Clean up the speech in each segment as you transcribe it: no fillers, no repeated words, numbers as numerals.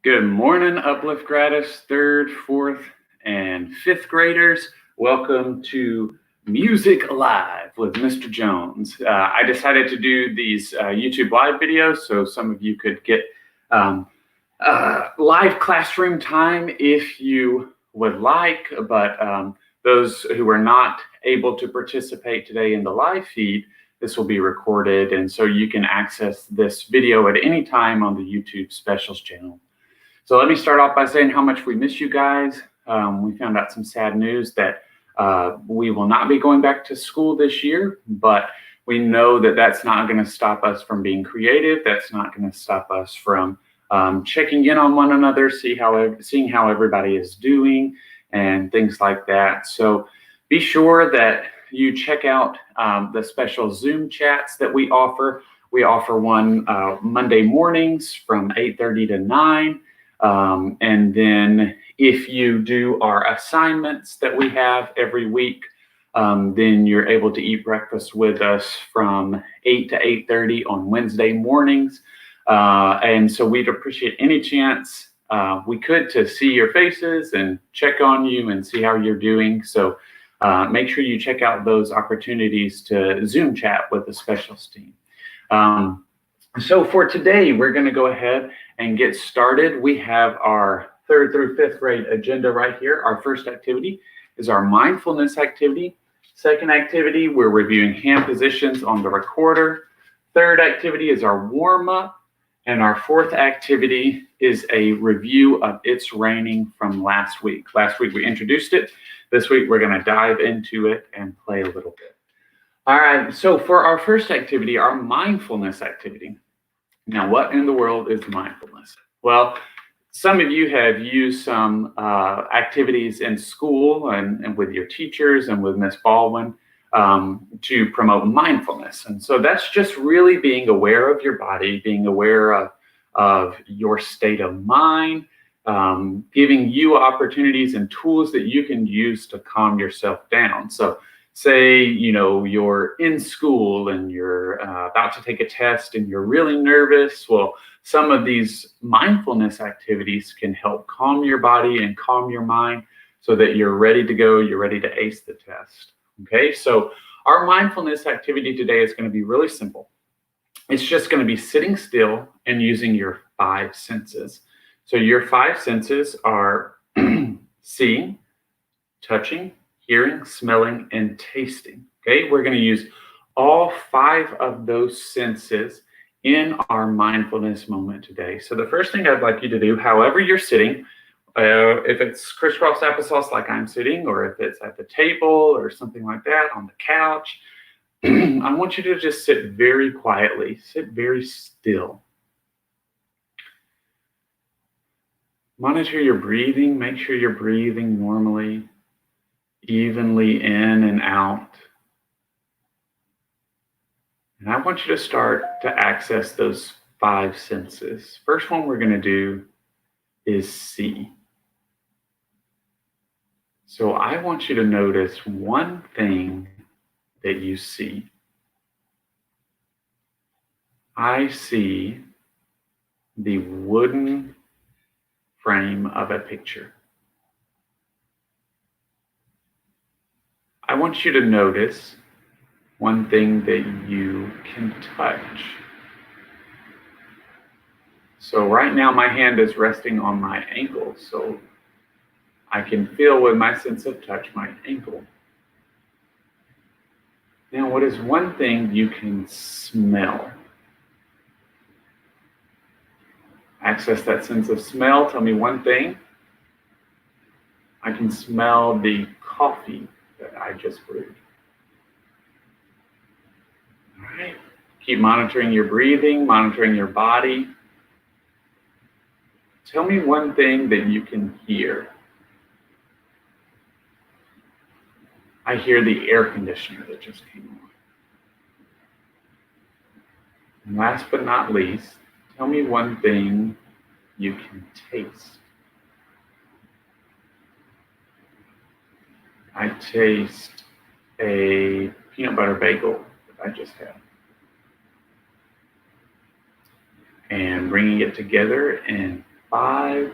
Good morning, Uplift Gradus, 3rd, 4th, and 5th graders. Welcome to Music Live with Mr. Jones. I decided to do these YouTube live videos so some of you could get live classroom time if you would like, but those who are not able to participate today in the live feed, this will be recorded, and so you can access this video at any time on the YouTube Specials channel. So let me start off by saying how much we miss you guys. We found out some sad news that we will not be going back to school this year, but we know that that's not going to stop us from being creative. That's not going to stop us from checking in on one another, seeing how everybody is doing and things like that. So be sure that you check out the special Zoom chats that we offer. We offer one Monday mornings from 8:30 to 9. And then if you do our assignments that we have every week, then you're able to eat breakfast with us from 8 to 8:30 on Wednesday mornings. And so we'd appreciate any chance we could to see your faces and check on you and see how you're doing. So make sure you check out those opportunities to Zoom chat with the specials team. So for today, we're going to go ahead and get started. We have our 3rd through 5th grade agenda right here. Our first activity is our mindfulness activity. Second activity, we're reviewing hand positions on the recorder. Third activity is our warm up. And our fourth activity is a review of It's Raining from last week. Last week we introduced it. This week we're going to dive into it and play a little bit. All right, so for our first activity, our mindfulness activity. Now, what in the world is mindfulness? Well, some of you have used some activities in school and with your teachers and with Miss Baldwin to promote mindfulness. And so that's just really being aware of your body, being aware of your state of mind, giving you opportunities and tools that you can use to calm yourself down. So say, you're in school and you're about to take a test and you're really nervous. Well, some of these mindfulness activities can help calm your body and calm your mind so that you're ready to go, you're ready to ace the test. Okay, so our mindfulness activity today is going to be really simple. It's just going to be sitting still and using your 5 senses. So your 5 senses are seeing, touching, hearing, smelling, and tasting. Okay, we're going to use all 5 of those senses in our mindfulness moment today. So the first thing I'd like you to do, however you're sitting, if it's crisscross applesauce like I'm sitting, or if it's at the table or something like that on the couch, I want you to just sit very quietly, sit very still. Monitor your breathing, make sure you're breathing normally, evenly in and out. And I want you to start to access those 5 senses. First one we're going to do is see. So I want you to notice one thing that you see. I see the wooden frame of a picture. I want you to notice one thing that you can touch. So right now my hand is resting on my ankle, so I can feel with my sense of touch my ankle. Now, what is one thing you can smell? Access that sense of smell. Tell me one thing. I can smell the coffee that I just brewed. All right. Keep monitoring your breathing, monitoring your body. Tell me one thing that you can hear. I hear the air conditioner that just came on. And last but not least, tell me one thing you can taste. I taste a peanut butter bagel that I just had. And bringing it together in 5,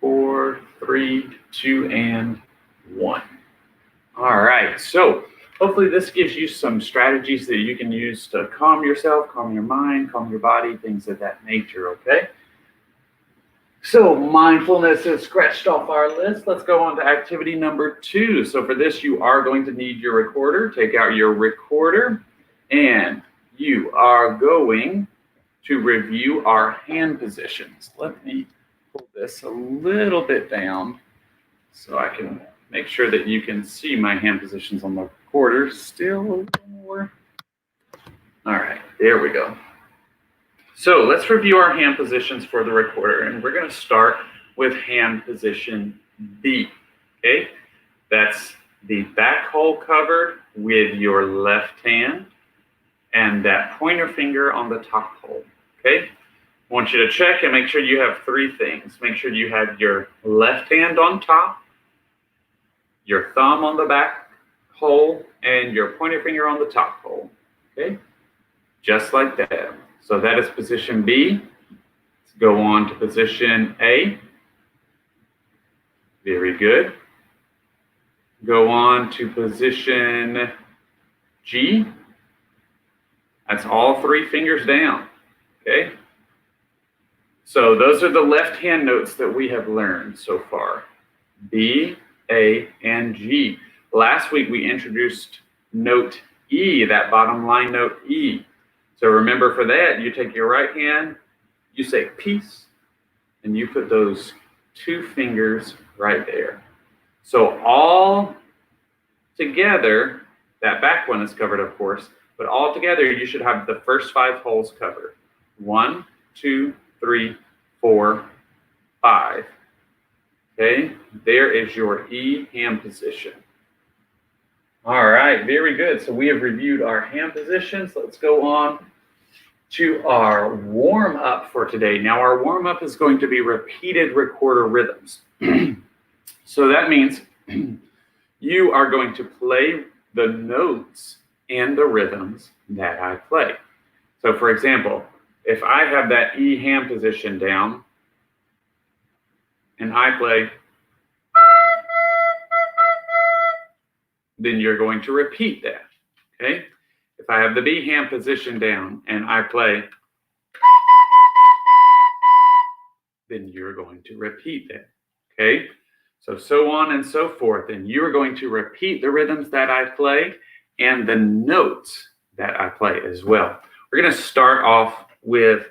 4, 3, 2, and 1. All right, so hopefully this gives you some strategies that you can use to calm yourself, calm your mind, calm your body, things of that nature, okay? So mindfulness is scratched off our list. Let's go on to activity number 2. So for this, you are going to need your recorder. Take out your recorder, and you are going to review our hand positions. Let me pull this a little bit down so I can make sure that you can see my hand positions on the recorder. Still a little more. All right, there we go. So let's review our hand positions for the recorder, and we're going to start with hand position B, okay? That's the back hole covered with your left hand and that pointer finger on the top hole, okay? I want you to check and make sure you have 3 things. Make sure you have your left hand on top, your thumb on the back hole, and your pointer finger on the top hole, okay? Just like that. So that is position B. Let's go on to position A. Very good. Go on to position G. That's all 3 fingers down, okay? So those are the left hand notes that we have learned so far. B, A, and G. Last week we introduced note E, that bottom line note E. So remember for that, you take your right hand, you say peace, and you put those 2 fingers right there. So all together, that back one is covered, of course, but all together you should have the first 5 holes covered. 1, 2, 3, 4, 5. Okay, there is your E hand position. All right, very good. So we have reviewed our hand positions. Let's go on to our warm up for today. Now our warm up is going to be repeated recorder rhythms. So that means you are going to play the notes and the rhythms that I play. So for example, if I have that E hand position down and I play, then you're going to repeat that, okay? If I have the B hand position down and I play, then you're going to repeat that, okay? So on and so forth. And you're going to repeat the rhythms that I play and the notes that I play as well. We're going to start off with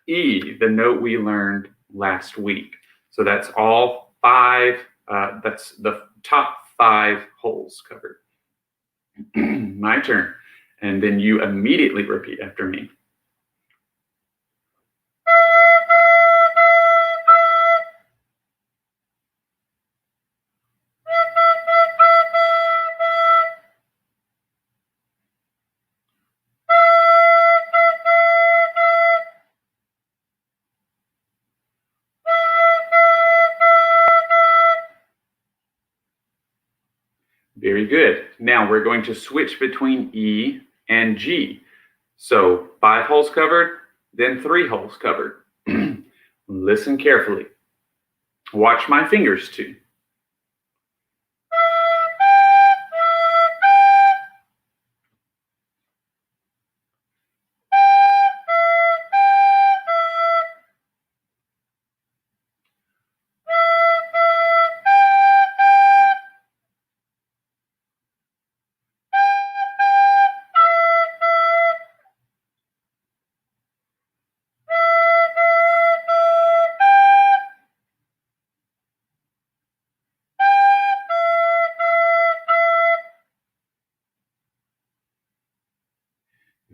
E, the note we learned last week. So that's all 5, that's the top 5 holes covered. My turn. And then you immediately repeat after me. Very good. Now we're going to switch between E and G. So 5 holes covered, then 3 holes covered. Listen carefully. Watch my fingers too.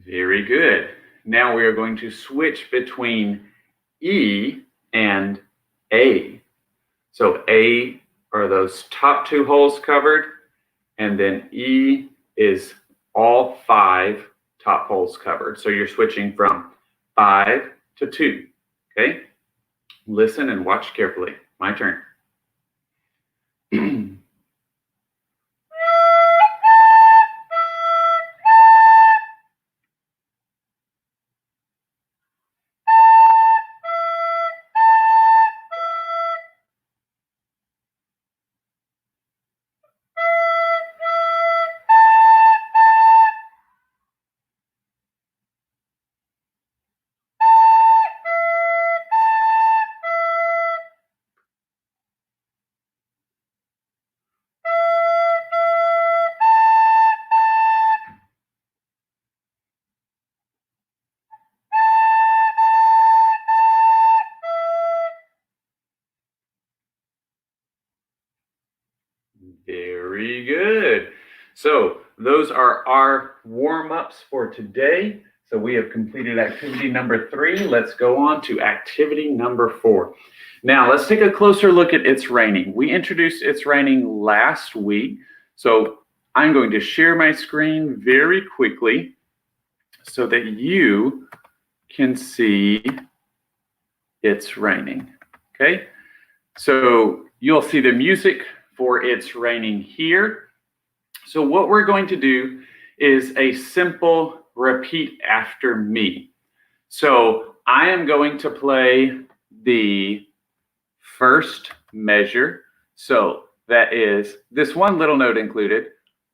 Very good. Now we are going to switch between E and A. So A are those top 2 holes covered, and then E is all 5 top holes covered. So you're switching from 5 to 2, okay? Listen and watch carefully. My turn. Very good. So those are our warm-ups for today. So we have completed activity number 3. Let's go on to activity number 4. Now let's take a closer look at It's Raining. We introduced It's Raining last week. So I'm going to share my screen very quickly so that you can see It's Raining. Okay, so you'll see the music for It's Raining here. So what we're going to do is a simple repeat after me. So I am going to play the first measure. So that is this one little note included,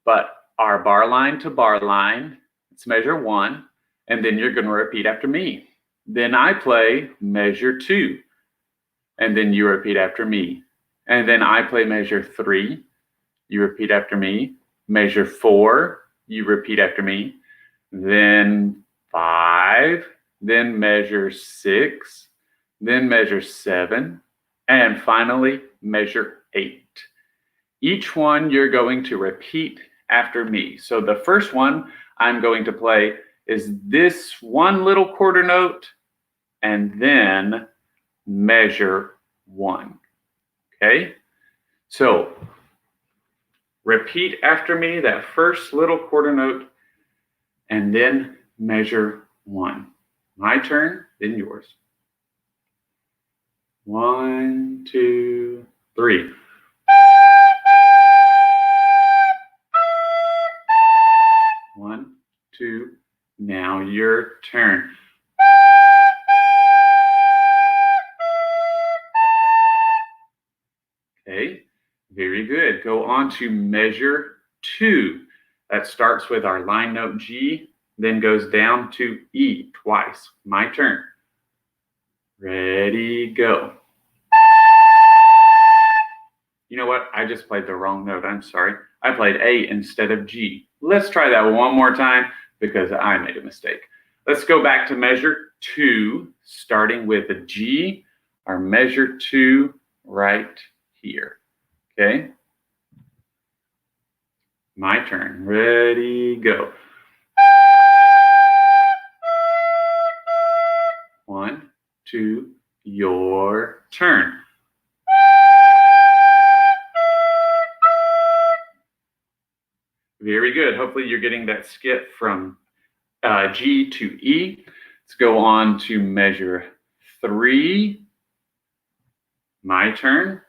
but our bar line to bar line, it's measure 1, and then you're going to repeat after me. Then I play measure 2, and then you repeat after me. And then I play measure 3, you repeat after me. Measure 4, you repeat after me. Then 5, then measure 6, then measure 7, and finally measure 8. Each one you're going to repeat after me. So the first one I'm going to play is this one little quarter note and then measure 1. Okay? So repeat after me that first little quarter note and then measure 1. My turn, then yours. 1, 2, 3. 1, 2. Now your turn. Okay, very good. Go on to measure 2. That starts with our line note G, then goes down to E twice. My turn. Ready, go. You know what? I just played the wrong note. I'm sorry. I played A instead of G. Let's try that one more time because I made a mistake. Let's go back to measure 2, starting with a G, our measure 2 right here. Okay? My turn. Ready, go. 1, 2, your turn. Very good. Hopefully you're getting that skip from G to E. Let's go on to measure 3. My turn.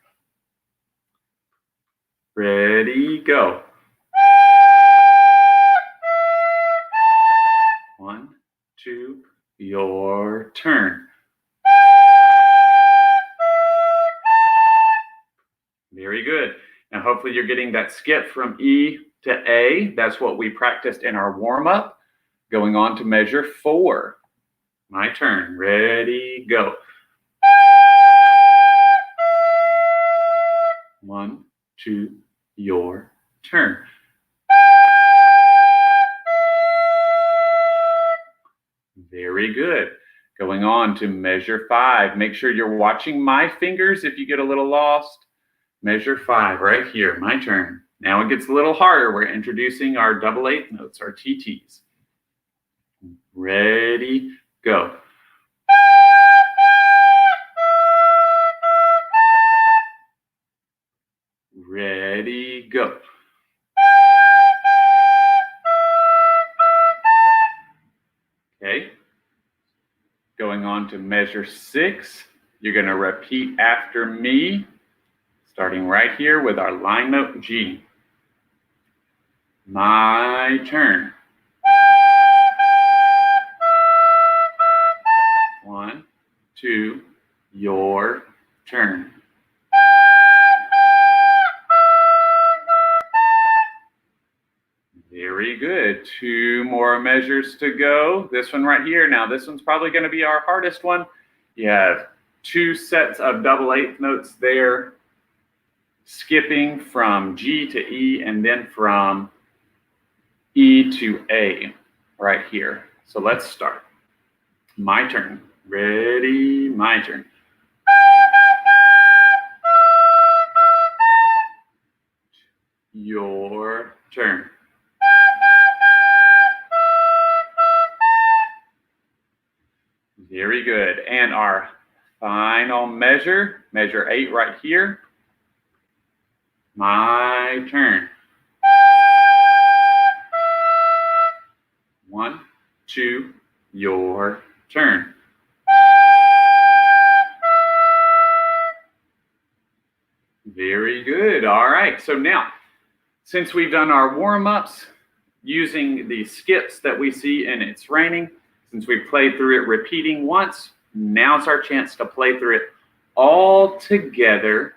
Ready, go. 1, 2, your turn. Very good. Now hopefully you're getting that skip from E to A. That's what we practiced in our warm-up. Going on to measure 4. My turn. Ready, go. 1, 2, your turn. Very good. Going on to measure 5. Make sure you're watching my fingers if you get a little lost. Measure 5 right here. My turn. Now it gets a little harder. We're introducing our double eighth notes, our TTs. Ready, go. Ready, go. Okay. Going on to measure 6. You're going to repeat after me, starting right here with our line note G. My turn. 1, 2, your turn. Very good. 2 more measures to go. This one right here. Now this one's probably going to be our hardest one. You have 2 sets of double eighth notes there, skipping from G to E and then from E to A right here. So let's start. My turn. Ready, my turn. your turn. Very good. And our final measure, measure 8 right here. My turn. 1, 2, your turn. Very good. All right. So now, since we've done our warm-ups using the skips that we see in It's Raining, since we've played through it repeating once, now it's our chance to play through it all together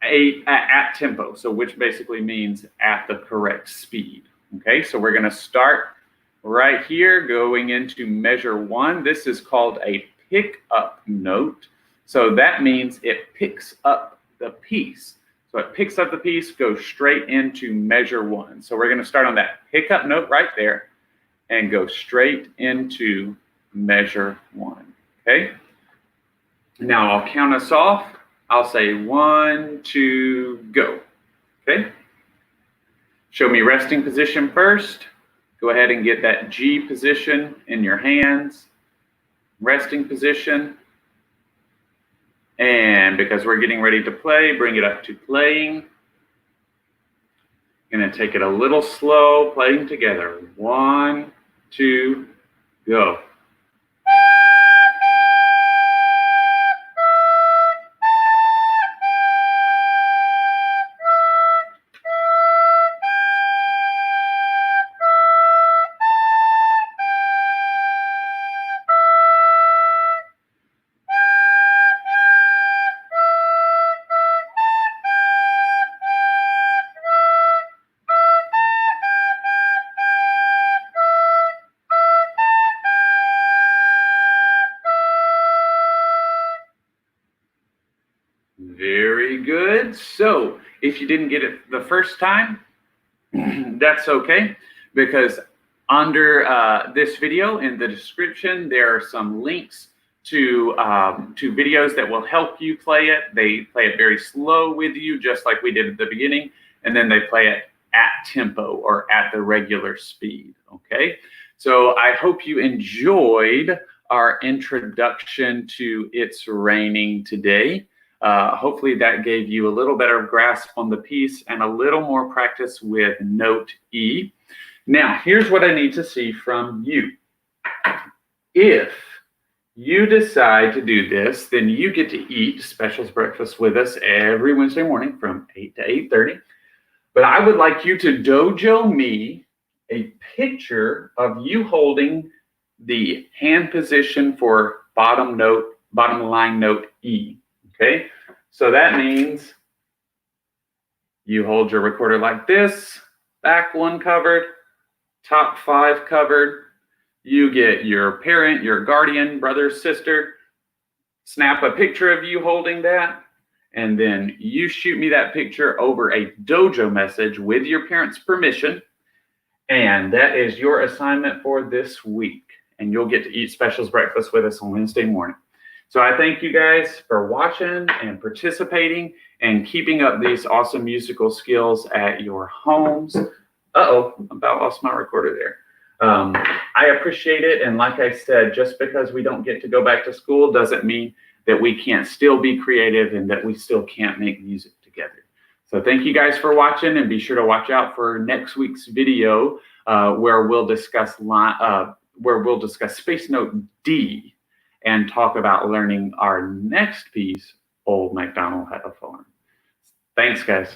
at tempo, so which basically means at the correct speed. Okay, so we're going to start right here going into measure 1. This is called a pick up note. So that means it picks up the piece. So it picks up the piece, goes straight into measure 1. So we're going to start on that pick up note right there and go straight into measure 1. Okay. Now I'll count us off. I'll say 1, 2, go. Okay. Show me resting position first. Go ahead and get that G position in your hands. Resting position. And because we're getting ready to play, bring it up to playing. Gonna take it a little slow, playing together. 1, 2, go. Very good. So if you didn't get it the first time, that's okay, because under this video in the description, there are some links to videos that will help you play it. They play it very slow with you, just like we did at the beginning, and then they play it at tempo or at the regular speed. Okay, so I hope you enjoyed our introduction to It's Raining today. Hopefully that gave you a little better grasp on the piece and a little more practice with note E. Now, here's what I need to see from you. If you decide to do this, then you get to eat specials breakfast with us every Wednesday morning from 8 to 8:30. But I would like you to dojo me a picture of you holding the hand position for bottom line note E. Okay, so that means you hold your recorder like this, back one covered, top 5 covered. You get your parent, your guardian, brother, sister, snap a picture of you holding that, and then you shoot me that picture over a dojo message with your parents' permission, and that is your assignment for this week, and you'll get to eat specials breakfast with us on Wednesday morning. So I thank you guys for watching and participating and keeping up these awesome musical skills at your homes. Uh-oh, about lost my recorder there. I appreciate it. And like I said, just because we don't get to go back to school doesn't mean that we can't still be creative and that we still can't make music together. So thank you guys for watching, and be sure to watch out for next week's video where we'll discuss Space Note D and talk about learning our next piece, Old MacDonald Had a Farm. Thanks, guys.